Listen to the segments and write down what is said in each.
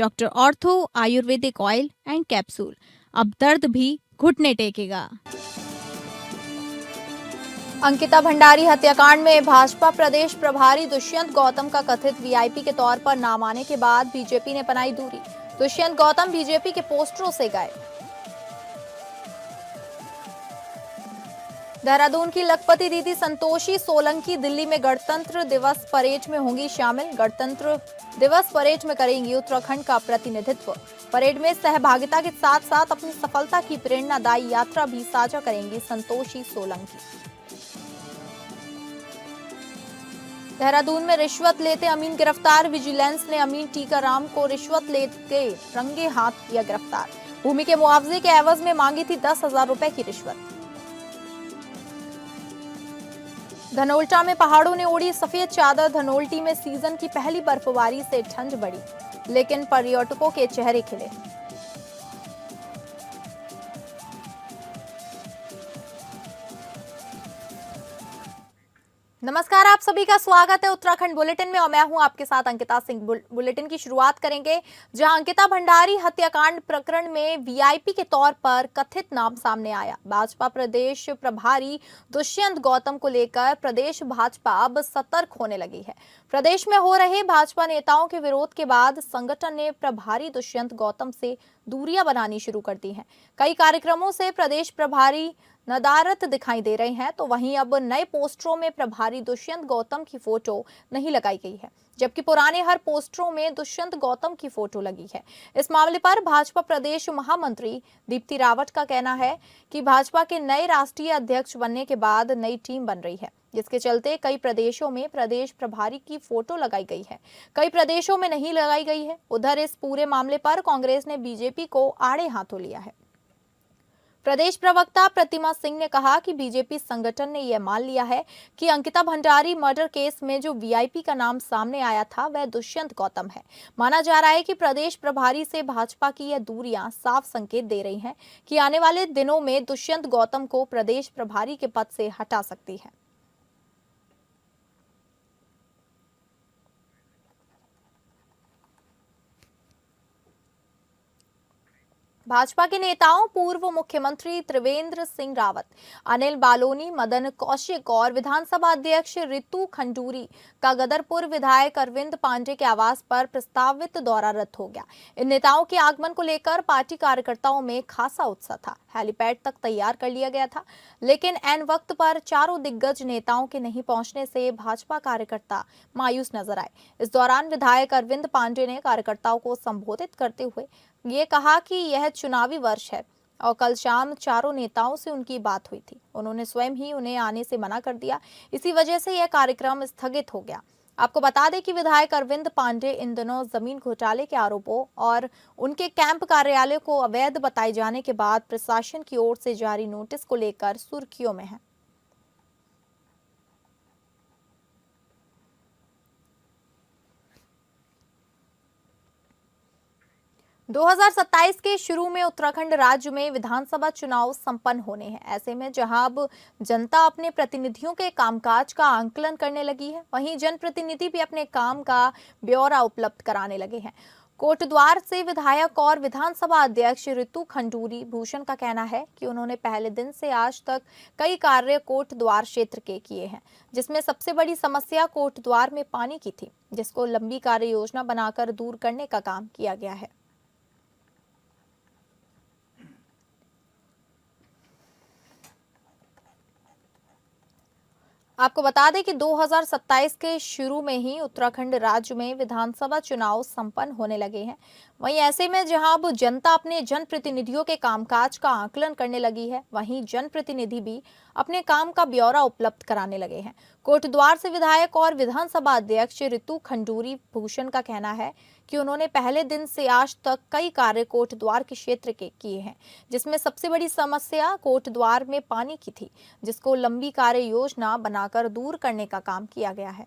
Doctor ortho Ayurvedic oil and capsule. अब दर्द भी घुटने टेकेगा। अंकिता भंडारी हत्याकांड में भाजपा प्रदेश प्रभारी दुष्यंत गौतम का कथित वीआईपी के तौर पर नाम आने के बाद बीजेपी ने बनाई दूरी। दुष्यंत गौतम बीजेपी के पोस्टरों से गए। देहरादून की लखपति दीदी संतोषी सोलंकी दिल्ली में गणतंत्र दिवस परेड में होंगी शामिल। गणतंत्र दिवस परेड में करेंगी उत्तराखंड का प्रतिनिधित्व। परेड में सहभागिता के साथ साथ अपनी सफलता की प्रेरणादायी यात्रा भी साझा करेंगी संतोषी सोलंकी। देहरादून में रिश्वत लेते अमीन गिरफ्तार। विजिलेंस ने अमीन टीकाराम को रिश्वत लेते रंगे हाथ किया गिरफ्तार। भूमि के मुआवजे के एवज में मांगी थी 10,000 रुपए की रिश्वत। धनोल्टा में पहाड़ों ने ओढ़ी सफेद चादर। धनोल्टी में सीजन की पहली बर्फबारी से ठंड बढ़ी, लेकिन पर्यटकों के चेहरे खिले। नमस्कार, आप सभी का स्वागत है उत्तराखंड बुलेटिन में और मैं हूं आपके साथ अंकिता सिंह। बुलेटिन की शुरुआत करेंगे जहां अंकिता भंडारी हत्याकांड प्रकरण में वीआईपी के तौर पर कथित नाम सामने आया। भाजपा प्रदेश प्रभारी दुष्यंत गौतम को लेकर प्रदेश भाजपा अब सतर्क होने लगी है। प्रदेश में हो रहे भाजपा नेताओं के विरोध के बाद संगठन ने प्रभारी दुष्यंत गौतम से दूरियां बनानी शुरू कर दी हैं। कई कार्यक्रमों से प्रदेश प्रभारी नदारत दिखाई दे रहे हैं, तो वहीं अब नए पोस्टरों में प्रभारी दुष्यंत गौतम की फोटो नहीं लगाई गई है, जबकि पुराने हर पोस्टरों में दुष्यंत गौतम की फोटो लगी है। इस मामले पर भाजपा प्रदेश महामंत्री दीप्ति रावत का कहना है कि भाजपा के नए राष्ट्रीय अध्यक्ष बनने के बाद नई टीम बन रही है, जिसके चलते कई प्रदेशों में प्रदेश प्रभारी की फोटो लगाई गई है, कई प्रदेशों में नहीं लगाई गई है। उधर इस पूरे मामले पर कांग्रेस ने बीजेपी को आड़े हाथों लिया है। प्रदेश प्रवक्ता प्रतिमा सिंह ने कहा कि बीजेपी संगठन ने यह मान लिया है कि अंकिता भंडारी मर्डर केस में जो वीआईपी का नाम सामने आया था वह दुष्यंत गौतम है। माना जा रहा है कि प्रदेश प्रभारी से भाजपा की यह दूरियां साफ संकेत दे रही हैं कि आने वाले दिनों में दुष्यंत गौतम को प्रदेश प्रभारी के पद से हटा सकती है। भाजपा के नेताओं पूर्व मुख्यमंत्री त्रिवेंद्र सिंह रावत, अनिल बालोनी, मदन कौशिक और विधानसभा अध्यक्ष रितु खंडूरी का गदरपुर विधायक अरविंद पांडे के आवास पर प्रस्तावित दौरा रद्द हो गया। इन नेताओं के आगमन को लेकर पार्टी कार्यकर्ताओं में खासा उत्साह था। हेलीपैड तक तैयार कर लिया गया था, लेकिन ऐन वक्त पर चारों दिग्गज नेताओं के नहीं पहुंचने से भाजपा कार्यकर्ता मायूस नजर आए। इस दौरान विधायक अरविंद पांडे ने कार्यकर्ताओं को संबोधित करते हुए ये कहा कि यह चुनावी वर्ष है और कल शाम चारों नेताओं से उनकी बात हुई थी। उन्होंने स्वयं ही उन्हें आने से मना कर दिया। इसी वजह से यह कार्यक्रम स्थगित हो गया। आपको बता दें कि विधायक अरविंद पांडे इन दिनों जमीन घोटाले के आरोपों और उनके कैंप कार्यालय को अवैध बताए जाने के बाद प्रशासन की ओर से जारी नोटिस को लेकर सुर्खियों में हैं। 2027 के शुरू में उत्तराखंड राज्य में विधानसभा चुनाव संपन्न होने हैं। ऐसे में जहां अब जनता अपने प्रतिनिधियों के कामकाज का आंकलन करने लगी है, वहीं जनप्रतिनिधि भी अपने काम का ब्यौरा उपलब्ध कराने लगे हैं। कोटद्वार से विधायक और विधानसभा अध्यक्ष रितु खंडूरी भूषण का कहना है कि उन्होंने पहले दिन से आज तक कई कार्य कोटद्वार क्षेत्र के किए हैं, जिसमें सबसे बड़ी समस्या कोटद्वार में पानी की थी, जिसको लंबी कार्य योजना बनाकर दूर करने का काम किया गया है। आपको बता दें कि 2027 के शुरू में ही उत्तराखंड राज्य में विधानसभा चुनाव संपन्न होने लगे हैं। वहीं ऐसे में जहां अब जनता अपने जनप्रतिनिधियों के कामकाज का आकलन करने लगी है, वहीं जनप्रतिनिधि भी अपने काम का ब्यौरा उपलब्ध कराने लगे हैं। कोटद्वार से विधायक और विधानसभा अध्यक्ष रितु खंडूरी भूषण का कहना है कि उन्होंने पहले दिन से आज तक कई कार्य कोटद्वार के क्षेत्र के किए हैं, जिसमें सबसे बड़ी समस्या कोटद्वार में पानी की थी, जिसको लंबी कार्य योजना बनाकर दूर करने का काम किया गया है।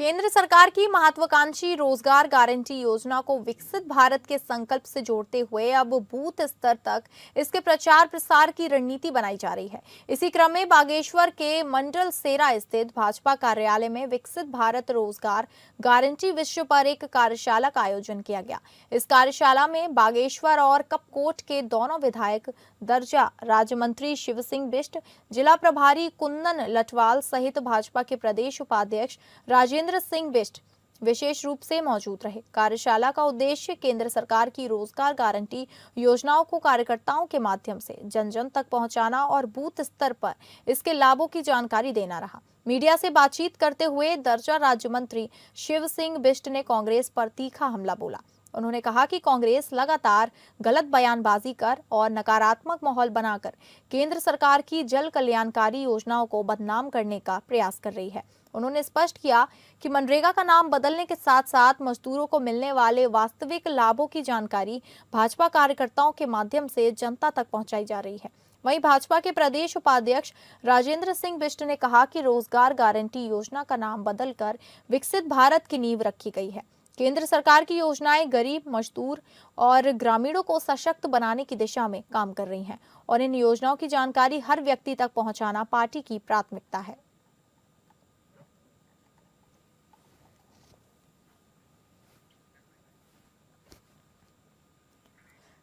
केंद्र सरकार की महत्वाकांक्षी रोजगार गारंटी योजना को विकसित भारत के संकल्प से जोड़ते हुए अब बूथ स्तर तक इसके प्रचार प्रसार की रणनीति बनाई जा रही है। इसी क्रम में बागेश्वर के मंडल सेरा स्थित भाजपा कार्यालय में विकसित भारत रोजगार गारंटी विषय पर एक कार्यशाला का आयोजन किया गया। इस कार्यशाला में बागेश्वर और कपकोट के दोनों विधायक दर्जा राज्य मंत्री शिव सिंह बिष्ट, जिला प्रभारी कुंदन लटवाल सहित भाजपा के प्रदेश उपाध्यक्ष राजेंद्र सिंह बिष्ट विशेष रूप से मौजूद रहे। कार्यशाला का उद्देश्य केंद्र सरकार की रोजगार गारंटी योजनाओं को कार्यकर्ताओं के माध्यम से जन जन तक पहुंचाना और बूथ स्तर पर इसके लाभों की जानकारी देना रहा। मीडिया से बातचीत करते हुए दर्जा राज्य मंत्री शिव सिंह बिष्ट ने कांग्रेस पर तीखा हमला बोला। उन्होंने कहा कि कांग्रेस लगातार गलत बयानबाजी कर और नकारात्मक माहौल बनाकर केंद्र सरकार की जल कल्याणकारी योजनाओं को बदनाम करने का प्रयास कर रही है। उन्होंने स्पष्ट किया कि मनरेगा का नाम बदलने के साथ साथ मजदूरों को मिलने वाले वास्तविक लाभों की जानकारी भाजपा कार्यकर्ताओं के माध्यम से जनता तक पहुंचाई जा रही है। वहीं भाजपा के प्रदेश उपाध्यक्ष राजेंद्र सिंह बिष्ट ने कहा कि रोजगार गारंटी योजना का नाम बदलकर विकसित भारत की नींव रखी गई है। केंद्र सरकार की योजनाएं गरीब, मजदूर और ग्रामीणों को सशक्त बनाने की दिशा में काम कर रही हैं और इन योजनाओं की जानकारी हर व्यक्ति तक पहुंचाना पार्टी की प्राथमिकता है।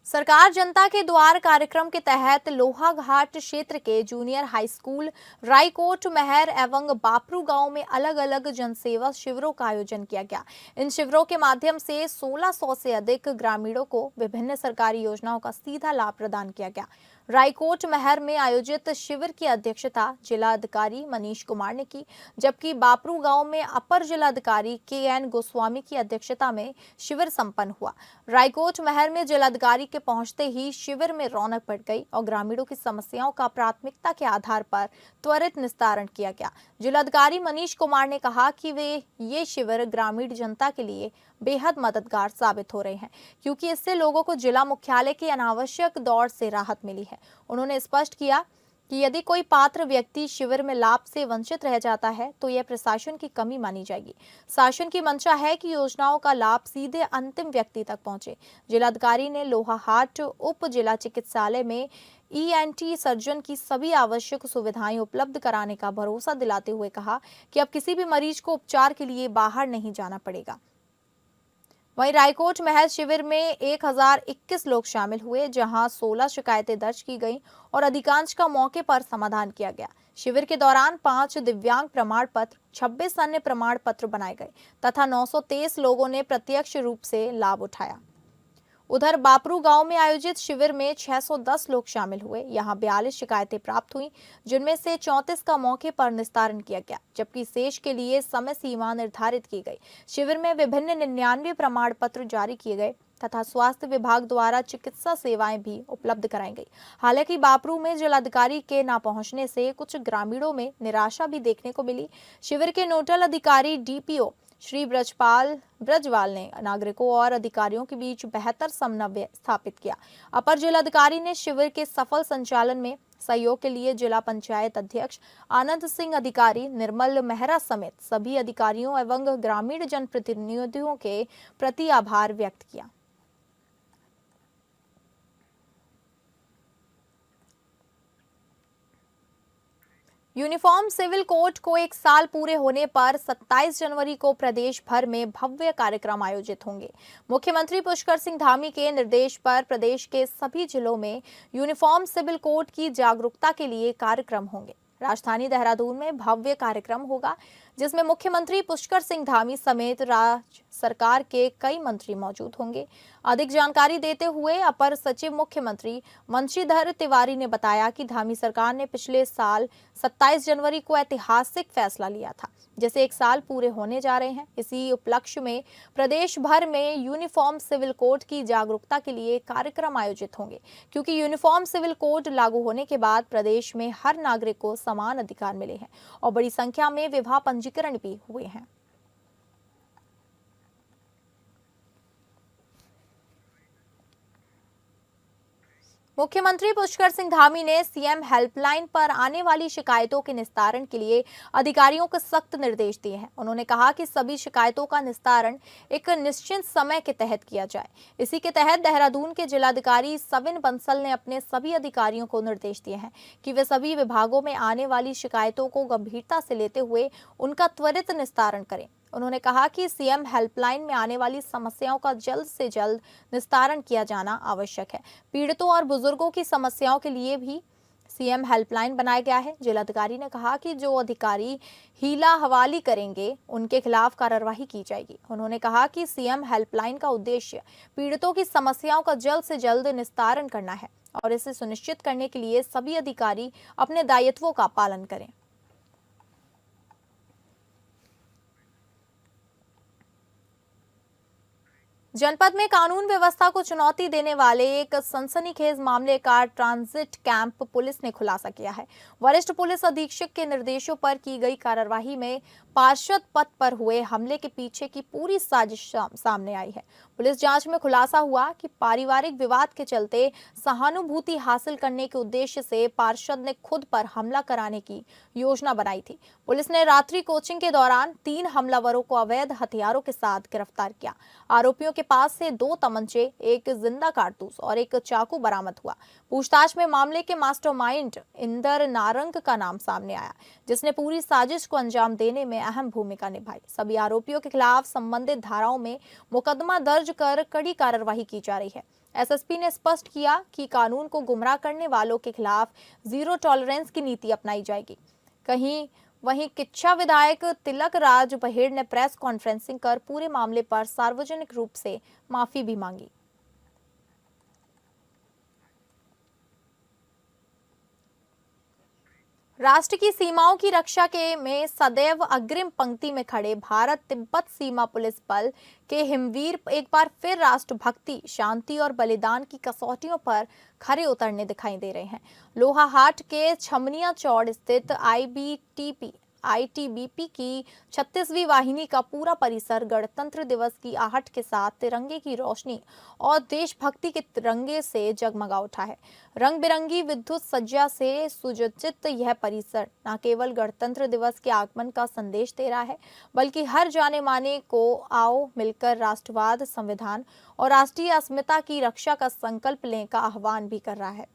सरकार जनता के द्वार कार्यक्रम के तहत लोहाघाट क्षेत्र के जूनियर हाई स्कूल, रायकोट महर एवं बापरू गांव में अलग अलग जनसेवा शिविरों का आयोजन किया गया। इन शिविरों के माध्यम से 1600 से अधिक ग्रामीणों को विभिन्न सरकारी योजनाओं का सीधा लाभ प्रदान किया गया। रायकोट महर में आयोजित शिविर की अध्यक्षता जिला अधिकारी मनीष कुमार ने की, जबकि बापरू गांव में अपर जिलाधिकारी KN गोस्वामी की अध्यक्षता में शिविर संपन्न हुआ। रायकोट महर में जिलाधिकारी के पहुंचते ही शिविर में रौनक बढ़ गई और ग्रामीणों की समस्याओं का प्राथमिकता के आधार पर त्वरित निस्तारण किया गया। जिलाधिकारी मनीष कुमार ने कहा कि ये शिविर ग्रामीण जनता के लिए बेहद मददगार साबित हो रहे हैं, क्योंकि इससे लोगों को जिला मुख्यालय की अनावश्यक दौड़ से राहत मिली है। उन्होंने स्पष्ट किया कि यदि कोई पात्र व्यक्ति शिविर में लाभ से वंचित रह जाता है तो यह प्रशासन की कमी मानी जाएगी। शासन की मंशा है कि योजनाओं का लाभ सीधे अंतिम व्यक्ति तक पहुंचे। जिलाधिकारी ने लोहाहाट उप जिला चिकित्सालय में ENT सर्जन की सभी आवश्यक सुविधाएं उपलब्ध कराने का भरोसा दिलाते हुए कहा कि अब किसी भी मरीज को उपचार के लिए बाहर नहीं जाना पड़ेगा। वहीं रायकोट महल शिविर में 1021 लोग शामिल हुए, जहां 16 शिकायतें दर्ज की गईं और अधिकांश का मौके पर समाधान किया गया। शिविर के दौरान 5 दिव्यांग प्रमाण पत्र, 26 अन्य प्रमाण पत्र बनाए गए तथा 923 लोगों ने प्रत्यक्ष रूप से लाभ उठाया। उधर बापरू गांव में आयोजित शिविर में 610 लोग शामिल हुए। यहां 42 शिकायतें प्राप्त हुई, जिनमें से 34 का मौके पर निस्तारण किया गया, जबकि शेष के लिए समय सीमा निर्धारित की गई। शिविर में विभिन्न 99 प्रमाण पत्र जारी किए गए तथा स्वास्थ्य विभाग द्वारा चिकित्सा सेवाएं भी उपलब्ध कराई गई। हालांकि बापरू में जिलाधिकारी के न पहुंचने से कुछ ग्रामीणों में निराशा भी देखने को मिली। शिविर के नोडल अधिकारी DPO श्री ब्रजवाल ने नागरिकों और अधिकारियों के बीच बेहतर समन्वय स्थापित किया। अपर जिलाधिकारी ने शिविर के सफल संचालन में सहयोग के लिए जिला पंचायत अध्यक्ष आनंद सिंह अधिकारी, निर्मल मेहरा समेत सभी अधिकारियों एवं ग्रामीण जनप्रतिनिधियों के प्रति आभार व्यक्त किया। यूनिफॉर्म सिविल कोड को 1 साल पूरे होने पर 27 जनवरी को प्रदेश भर में भव्य कार्यक्रम आयोजित होंगे। मुख्यमंत्री पुष्कर सिंह धामी के निर्देश पर प्रदेश के सभी जिलों में यूनिफॉर्म सिविल कोड की जागरूकता के लिए कार्यक्रम होंगे। राजधानी देहरादून में भव्य कार्यक्रम होगा, जिसमें मुख्यमंत्री पुष्कर सिंह धामी समेत राज्य सरकार के कई मंत्री मौजूद होंगे। अधिक जानकारी देते हुए अपर सचिव मुख्यमंत्री वंशीधर तिवारी ने बताया कि धामी सरकार ने पिछले साल 27 जनवरी को ऐतिहासिक फैसला लिया था, जिसे 1 साल पूरे होने जा रहे हैं। इसी उपलक्ष्य में प्रदेश भर में यूनिफॉर्म सिविल कोड की जागरूकता के लिए कार्यक्रम आयोजित होंगे, क्योंकि यूनिफॉर्म सिविल कोड लागू होने के बाद प्रदेश में हर नागरिक को समान अधिकार मिले हैं और बड़ी संख्या में विवाह पंजीकरण भी हुए हैं। मुख्यमंत्री पुष्कर सिंह धामी ने सीएम हेल्पलाइन पर आने वाली शिकायतों के निस्तारण के लिए अधिकारियों को सख्त निर्देश दिए हैं। उन्होंने कहा कि सभी शिकायतों का निस्तारण एक निश्चित समय के तहत किया जाए। इसी के तहत देहरादून के जिलाधिकारी सविन बंसल ने अपने सभी अधिकारियों को निर्देश दिए हैं कि वे सभी विभागों में आने वाली शिकायतों को गंभीरता से लेते हुए उनका त्वरित निस्तारण करें। उन्होंने कहा कि सीएम हेल्पलाइन में आने वाली समस्याओं का जल्द से जल्द निस्तारण किया जाना आवश्यक है। पीड़ितों और बुजुर्गों की समस्याओं के लिए भी सीएम हेल्पलाइन बनाया गया है। जिलाधिकारी ने कहा कि जो अधिकारी हीला हवाली करेंगे उनके खिलाफ कार्रवाई की जाएगी। उन्होंने कहा कि सीएम हेल्पलाइन का उद्देश्य पीड़ितों की समस्याओं का जल्द से जल्द निस्तारण करना है और इसे सुनिश्चित करने के लिए सभी अधिकारी अपने दायित्वों का पालन करें। जनपद में कानून व्यवस्था को चुनौती देने वाले एक सनसनीखेज मामले का ट्रांजिट कैंप पुलिस ने खुलासा किया है। वरिष्ठ पुलिस अधीक्षक के निर्देशों पर की गई कार्रवाई में पार्षद पद पर हुए हमले के पीछे की पूरी साजिश सामने आई है। पुलिस जांच में खुलासा हुआ कि पारिवारिक विवाद के चलते सहानुभूति हासिल करने के उद्देश्य से पार्षद ने खुद पर हमला कराने की योजना बनाई थी। पुलिस ने रात्रि कोचिंग के दौरान 3 हमलावरों को अवैध हथियारों के साथ गिरफ्तार किया। आरोपियों के पास से 2 तमंचे, एक जिंदा कारतूस और एक चाकू बरामद हुआ। पूछताछ में मामले के मास्टरमाइंड इंदर नारंग का नाम सामने आया, जिसने पूरी साजिश को अंजाम देने में अहम भूमिका निभाई। सभी आरोपियों के खिलाफ संबंधित धाराओं में मुकदमा दर्ज कर कड़ी कार्रवाई की जा रही है। एसएसपी ने स्पष्ट किया कि कानून को गुमराह करने वालों के खिलाफ जीरो टॉलरेंस की नीति अपनाई जाएगी। वहीं किच्छा विधायक तिलक राज बहेड़ ने प्रेस कॉन्फ्रेंसिंग कर पूरे मामले पर सार्वजनिक रूप से माफी भी मांगी। राष्ट्र की सीमाओं की रक्षा में सदैव अग्रिम पंक्ति में खड़े भारत तिब्बत सीमा पुलिस बल के हिमवीर एक बार फिर राष्ट्रभक्ति, शांति और बलिदान की कसौटियों पर खरे उतरने दिखाई दे रहे हैं। लोहाहाट के छमनिया चौड़ स्थित आईटीबीपी की 36वीं वाहिनी का पूरा परिसर गणतंत्र दिवस की आहट के साथ तिरंगे की रोशनी और देशभक्ति के तिरंगे से जगमगा उठा है। रंग बिरंगी विद्युत सज्जा से सुसज्जित यह परिसर न केवल गणतंत्र दिवस के आगमन का संदेश दे रहा है, बल्कि हर जाने माने को आओ मिलकर राष्ट्रवाद, संविधान और राष्ट्रीय अस्मिता की रक्षा का संकल्प लें का आह्वान भी कर रहा है।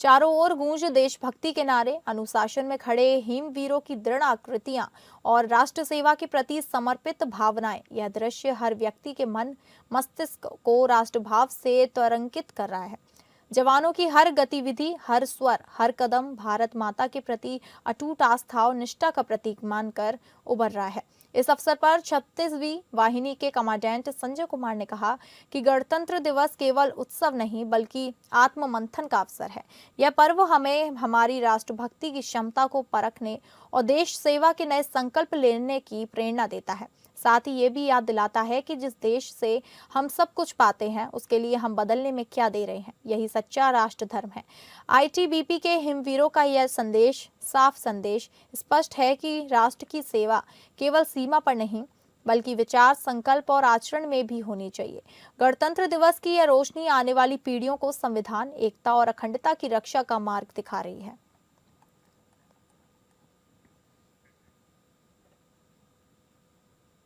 चारों ओर गूंज देशभक्ति के नारे, अनुशासन में खड़े हिमवीरों की दृढ़ आकृतियां और राष्ट्र सेवा के प्रति समर्पित भावनाएं। यह दृश्य हर व्यक्ति के मन मस्तिष्क को राष्ट्रभाव से त्वरान्वित कर रहा है। जवानों की हर गतिविधि, हर स्वर, हर कदम भारत माता के प्रति अटूट आस्था और निष्ठा का प्रतीक मानकर उभर रहा है। इस अवसर पर 36वीं वाहिनी के कमांडेंट संजय कुमार ने कहा कि गणतंत्र दिवस केवल उत्सव नहीं बल्कि आत्ममंथन का अवसर है। यह पर्व हमें हमारी राष्ट्रभक्ति की क्षमता को परखने और देश सेवा के नए संकल्प लेने की प्रेरणा देता है। साथ ही ये भी याद दिलाता है कि जिस देश से हम सब कुछ पाते हैं उसके लिए हम बदलने में क्या दे रहे हैं। यही सच्चा राष्ट्र धर्म है। आईटीबीपी के हिमवीरों का यह संदेश, साफ संदेश स्पष्ट है कि राष्ट्र की सेवा केवल सीमा पर नहीं बल्कि विचार, संकल्प और आचरण में भी होनी चाहिए। गणतंत्र दिवस की यह रोशनी आने वाली पीढ़ियों को संविधान, एकता और अखंडता की रक्षा का मार्ग दिखा रही है।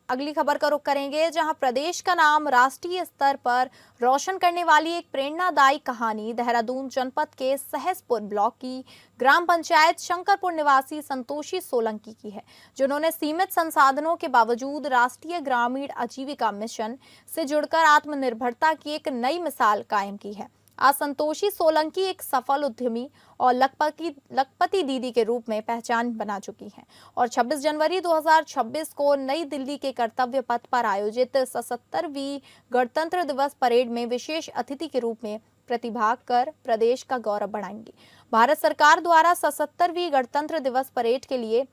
अगली खबर का रुख करेंगे, जहां प्रदेश का नाम राष्ट्रीय स्तर पर रोशन करने वाली एक प्रेरणादायी कहानी देहरादून जनपद के सहसपुर ब्लॉक की ग्राम पंचायत शंकरपुर निवासी संतोषी सोलंकी की है, जिन्होंने सीमित संसाधनों के बावजूद राष्ट्रीय ग्रामीण आजीविका मिशन से जुड़कर आत्मनिर्भरता की एक नई मिसाल कायम की है। आज संतोषी सोलंकी एक सफल उद्यमी और लखपति दीदी के रूप में पहचान बना चुकी हैं और 26 जनवरी 2026 को नई दिल्ली के कर्तव्य पथ पर आयोजित 77वीं गणतंत्र दिवस परेड में विशेष अतिथि के रूप में प्रतिभाग कर प्रदेश का गौरव बढ़ाएंगी। भारत सरकार द्वारा 77वीं गणतंत्र दिवस परेड के लिए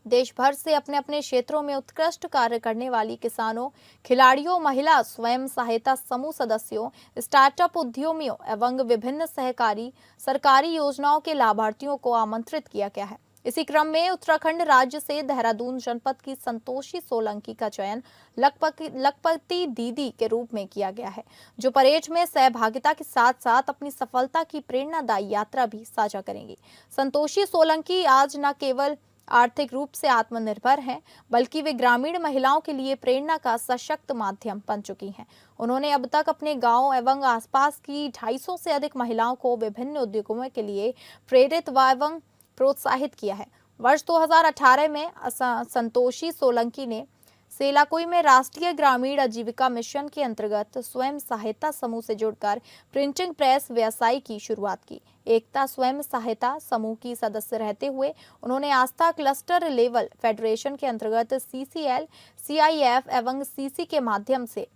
देश भर से अपने अपने क्षेत्रों में उत्कृष्ट कार्य करने वाली किसानों, खिलाड़ियों, महिला स्वयं सहायता समूह सदस्यों, स्टार्टअप उद्यमियों एवं विभिन्न सहकारी सरकारी योजनाओं के लाभार्थियों को आमंत्रित किया गया है। इसी क्रम में उत्तराखंड राज्य से देहरादून जनपद की संतोषी सोलंकी का चयन लखपति दीदी के रूप में किया गया है, जो परेड में सहभागिता के साथ साथ अपनी सफलता की प्रेरणादायी यात्रा भी साझा करेंगी। संतोषी सोलंकी आज न केवल आर्थिक रूप से आत्मनिर्भर हैं, बल्कि वे ग्रामीण महिलाओं के लिए प्रेरणा का सशक्त माध्यम बन चुकी हैं। उन्होंने अब तक अपने गांव एवं आसपास की 250 से अधिक महिलाओं को विभिन्न उद्योगों के लिए प्रेरित एवं प्रोत्साहित किया है। वर्ष 2018 में संतोषी सोलंकी ने सेलाकुई में राष्ट्रीय ग्रामीण आजीविका मिशन के अंतर्गत स्वयं सहायता समूह से जुड़कर प्रिंटिंग प्रेस व्यवसाय की शुरुआत की। एकता स्वयं सहायता समूह की सदस्य रहते हुए उन्होंने आस्था क्लस्टर लेवल फेडरेशन के अंतर्गत CCL, CIF एवं CC के माध्यम से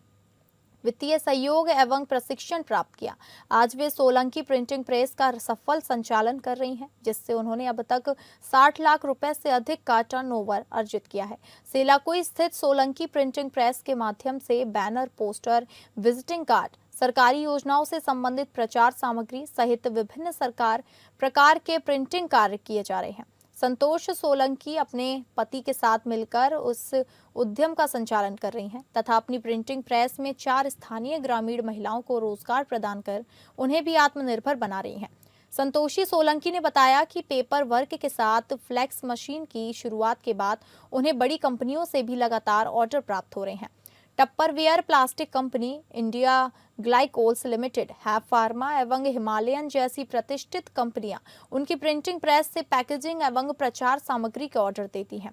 वित्तीय सहयोग एवं प्रशिक्षण प्राप्त किया। आज वे सोलंकी प्रिंटिंग प्रेस का सफल संचालन कर रही हैं, जिससे उन्होंने अब तक 60 लाख रुपए से अधिक का टर्नओवर अर्जित किया है। सेलाकुई स्थित सोलंकी प्रिंटिंग प्रेस के माध्यम से बैनर, पोस्टर, विजिटिंग कार्ड, सरकारी योजनाओं से संबंधित प्रचार सामग्री सहित विभिन्न सरकार प्रकार के प्रिंटिंग कार्य किए जा रहे हैं। संतोष सोलंकी अपने पति के साथ मिलकर उस उद्यम का संचालन कर रही हैं तथा अपनी प्रिंटिंग प्रेस में 4 स्थानीय ग्रामीण महिलाओं को रोजगार प्रदान कर उन्हें भी आत्मनिर्भर बना रही हैं। संतोषी सोलंकी ने बताया कि पेपर वर्क के साथ फ्लैक्स मशीन की शुरुआत के बाद उन्हें बड़ी कंपनियों से भी लगातार ऑर्डर प्राप्त हो रहे हैं। Tupperware plastic company, India glycols limited, हैव फार्मा एवं हिमालयन जैसी प्रतिष्ठित कंपनियां उनकी प्रिंटिंग प्रेस से पैकेजिंग एवं प्रचार सामग्री के ऑर्डर देती हैं,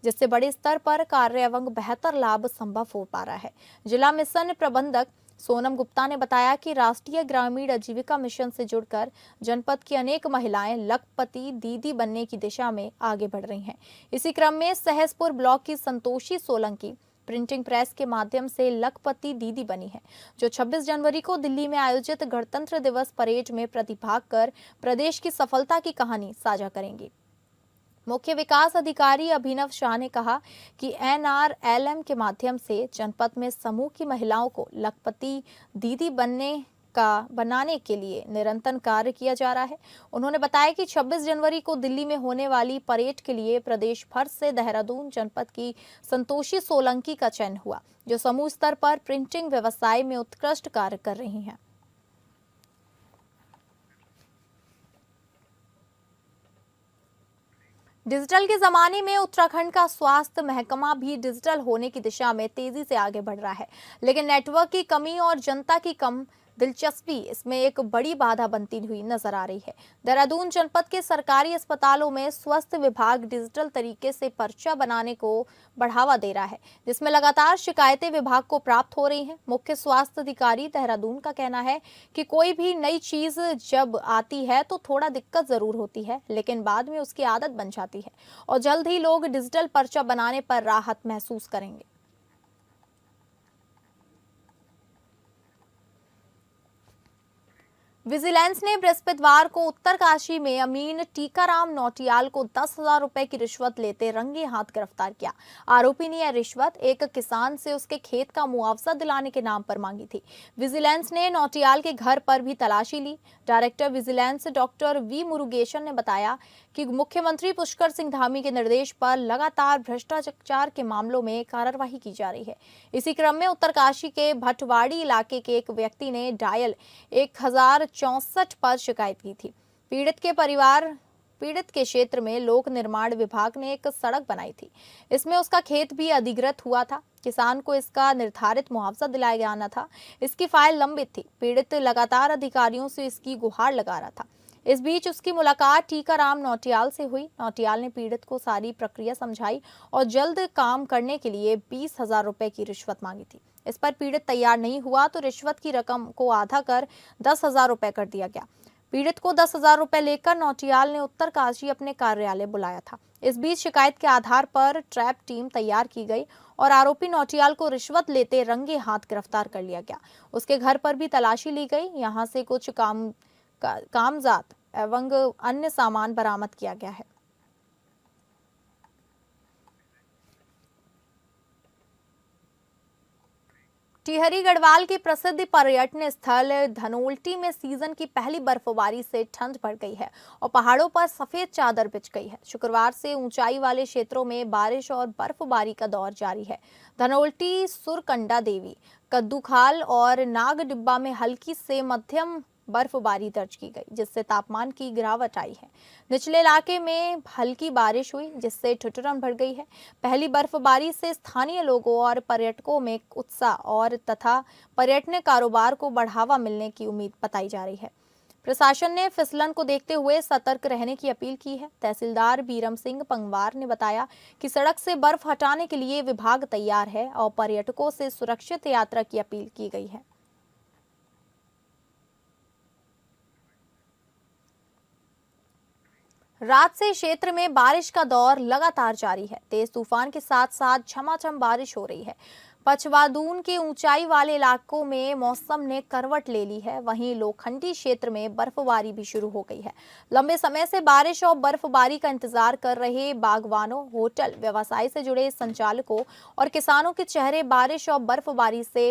जिससे बड़े स्तर पर कार्य एवं बेहतर लाभ संभव हो पा रहा है। जिला मिशन प्रबंधक सोनम गुप्ता ने बताया कि राष्ट्रीय ग्रामीण आजीविका मिशन से जुड़कर जनपद की अनेक महिलाएं लखपति दीदी बनने की दिशा में आगे बढ़ रही हैं। इसी क्रम में सहसपुर ब्लॉक की संतोषी सोलंकी प्रिंटिंग प्रेस के माध्यम से लखपति दीदी बनी है, जो 26 जनवरी को दिल्ली में आयोजित गणतंत्र दिवस परेड में प्रतिभाग कर प्रदेश की सफलता की कहानी साझा करेंगी। मुख्य विकास अधिकारी अभिनव शाह ने कहा कि NRLM के माध्यम से जनपद में समूह की महिलाओं को लखपति दीदी बनाने के लिए निरंतर कार्य किया जा रहा है। उन्होंने बताया कि 26 जनवरी को दिल्ली में होने वाली परेड के लिए प्रदेश भर से देहरादून जनपद की संतोषी सोलंकी का चयन हुआ, जो समूह स्तर पर प्रिंटिंग व्यवसाय में उत्कृष्ट कार्य कर रही हैं। डिजिटल के जमाने में उत्तराखंड का स्वास्थ्य महकमा भी डिजिटल होने की दिशा में तेजी से आगे बढ़ रहा है, लेकिन नेटवर्क की कमी और जनता की कम दिलचस्पी इसमें एक बड़ी बाधा बनती हुई नजर आ रही है। देहरादून जनपद के सरकारी अस्पतालों में स्वास्थ्य विभाग डिजिटल तरीके से पर्चा बनाने को बढ़ावा दे रहा है, जिसमें लगातार शिकायतें विभाग को प्राप्त हो रही हैं। मुख्य स्वास्थ्य अधिकारी देहरादून का कहना है कि कोई भी नई चीज जब आती है तो थोड़ा दिक्कत जरूर होती है, लेकिन बाद में उसकी आदत बन जाती है और जल्द ही लोग डिजिटल पर्चा बनाने पर राहत महसूस करेंगे। विजिलेंस ने बृहस्पतिवार को उत्तरकाशी में अमीन टीकाराम नौटियाल को 10,000 रुपए की रिश्वत लेते रंगे हाथ गिरफ्तार किया। आरोपी ने यह रिश्वत एक किसान से उसके खेत का मुआवजा दिलाने के नाम पर मांगी थी। विजिलेंस ने नौटियाल के घर पर भी तलाशी ली। Director vigilance doctor V Murugesan ने बताया कि मुख्यमंत्री पुष्कर सिंह धामी के निर्देश पर लगातार भ्रष्टाचार के मामलों में कार्रवाई की जा रही है। इसी क्रम में उत्तरकाशी के भटवाड़ी इलाके के एक व्यक्ति ने डायल 1064 पर शिकायत की थी। पीड़ित के क्षेत्र में लोक निर्माण विभाग ने एक सड़क बनाई थी। इसमें उसका खेत भी अधिग्रहित हुआ था। किसान को इसका निर्धारित मुआवजा दिलाया जाना था। इसकी फाइल लंबित थी। पीड़ित लगातार अधिकारियों से इसकी गुहार लगा रहा था। इस बीच उसकी मुलाकात टीकाराम नौटियाल से हुई। नौटियाल ने पीड़ित को सारी प्रक्रिया समझाई और जल्द काम करने के लिए 20,000 रुपए की रिश्वत मांगी थी। इस पर पीड़ित तैयार नहीं हुआ तो रिश्वत की रकम को आधा कर 10,000 रुपए कर दिया गया। पीड़ित को 10,000 रुपए लेकर नौटियाल ने उत्तरकाशी अपने कार्यालय बुलाया था। इस बीच शिकायत के आधार पर ट्रैप टीम तैयार की गई और आरोपी नौटियाल को रिश्वत लेते रंगे हाथ गिरफ्तार कर लिया गया। उसके घर पर भी तलाशी ली गई। यहाँ से कुछ कामजात एवं अन्य सामान बरामद किया गया है। टिहरी गढ़वाल के प्रसिद्ध पर्यटन स्थल धनोल्टी में सीजन की पहली बर्फबारी से ठंड बढ़ गई है और पहाड़ों पर सफेद चादर बिछ गई है। शुक्रवार से ऊंचाई वाले क्षेत्रों में बारिश और बर्फबारी का दौर जारी है। धनोल्टी, सुरकंडा देवी, कद्दूखाल और नागडिब्बा में हल्की से मध्यम बर्फबारी दर्ज की गई, जिससे तापमान की गिरावट आई है। निचले इलाके में हल्की बारिश हुई, जिससे ठिठुरन बढ़ गई है। पहली बर्फबारी से स्थानीय लोगों और पर्यटकों में उत्साह और तथा पर्यटन कारोबार को बढ़ावा मिलने की उम्मीद बताई जा रही है। प्रशासन ने फिसलन को देखते हुए सतर्क रहने की अपील की है। तहसीलदार बीरम सिंह पंगवार ने बताया कि सड़क से बर्फ हटाने के लिए विभाग तैयार है और पर्यटकों से सुरक्षित यात्रा की अपील की गई है। रात से क्षेत्र में बारिश का दौर लगातार जारी है। तेज तूफान के साथ साथ झमाझम बारिश हो रही है। पचवादून के ऊंचाई वाले इलाकों में मौसम ने करवट ले ली है। वहीं लोखंडी क्षेत्र में बर्फबारी भी शुरू हो गई है। लंबे समय से बारिश और बर्फबारी का इंतजार कर रहे बागवानों, होटल व्यवसाय से जुड़े संचालकों और किसानों के चेहरे बारिश और बर्फबारी से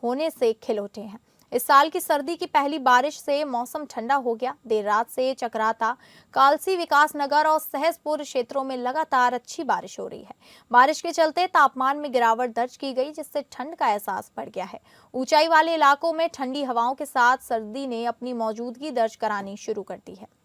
होने से खिल उठे हैं। इस साल की सर्दी की पहली बारिश से मौसम ठंडा हो गया। देर रात से चक्राता, कालसी, विकासनगर और सहसपुर क्षेत्रों में लगातार अच्छी बारिश हो रही है। बारिश के चलते तापमान में गिरावट दर्ज की गई, जिससे ठंड का एहसास बढ़ गया है। ऊंचाई वाले इलाकों में ठंडी हवाओं के साथ सर्दी ने अपनी मौजूदगी दर्ज करानी शुरू कर दी है।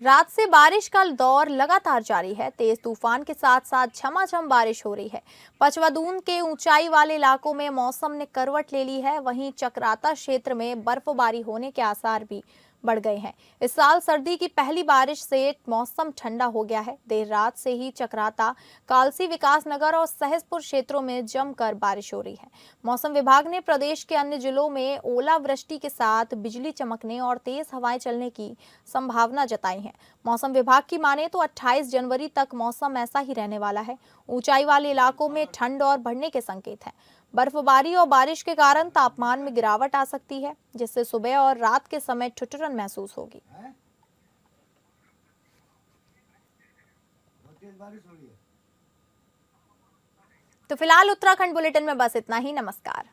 रात से बारिश का दौर लगातार जारी है। तेज तूफान के साथ साथ झमाझम बारिश हो रही है। पचवादून के ऊंचाई वाले इलाकों में मौसम ने करवट ले ली है। वहीं चक्राता क्षेत्र में बर्फबारी होने के आसार भी बढ़ गए हैं। इस साल सर्दी की पहली बारिश से मौसम ठंडा हो गया है। देर रात से ही चक्राता, कालसी, विकासनगर और सहसपुर क्षेत्रों में जमकर बारिश हो रही है। मौसम विभाग ने प्रदेश के अन्य जिलों में ओलावृष्टि के साथ बिजली चमकने और तेज हवाएं चलने की संभावना जताई है। मौसम विभाग की माने तो 28 जनवरी तक मौसम ऐसा ही रहने वाला है। ऊंचाई वाले इलाकों में ठंड और बढ़ने के संकेत हैं। बर्फबारी और बारिश के कारण तापमान में गिरावट आ सकती है, जिससे सुबह और रात के समय ठिठुरन महसूस होगी। तो फिलहाल उत्तराखंड बुलेटिन में बस इतना ही। नमस्कार।